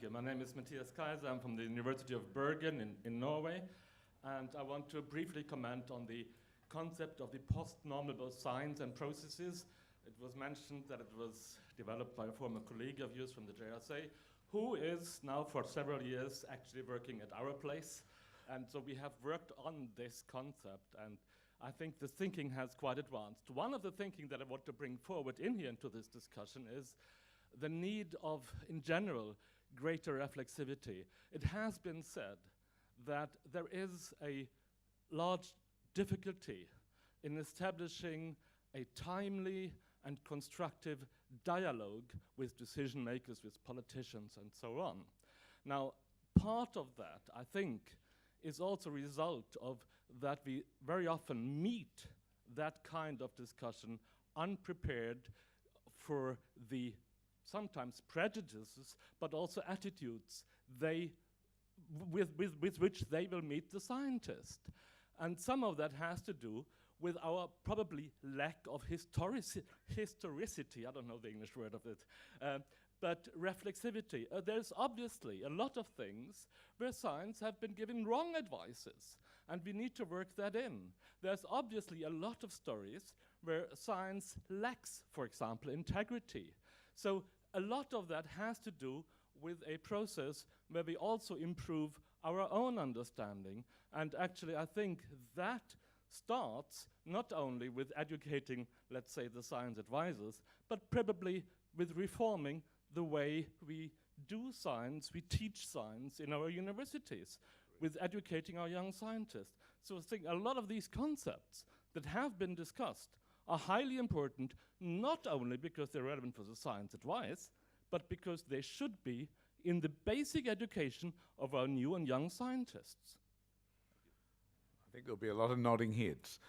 Thank you. My name is Matthias Kaiser. I'm from the University of Bergen in Norway. And I want to briefly comment on the concept of the post-normable signs and processes. It was mentioned that it was developed by a former colleague of yours from the JRC, who is now for several years actually working at our place. And so we have worked on this concept, and I think the thinking has quite advanced. One of the thinking that I want to bring forward in here into this discussion is the need of, in general, greater reflexivity. It has been said that there is a large difficulty in establishing a timely and constructive dialogue with decision makers, with politicians, and so on. Now, part of that, I think, is also a result of that we very often meet that kind of discussion unprepared for the sometimes prejudices, but also attitudes with which they will meet the scientist. And some of that has to do with our probably lack of historicity, I don't know the English word of it, but reflexivity. There's obviously a lot of things where science have been given wrong advices, and we need to work that in. There's obviously a lot of stories where science lacks, for example, integrity. So a lot of that has to do with a process where we also improve our own understanding. And actually, I think that starts not only with educating, let's say, the science advisors, but probably with reforming the way we do science, we teach science in our universities, with educating our young scientists. So I think a lot of these concepts that have been discussed are highly important, not only because they're relevant for the science advice, but because they should be in the basic education of our new and young scientists. I think there'll be a lot of nodding heads.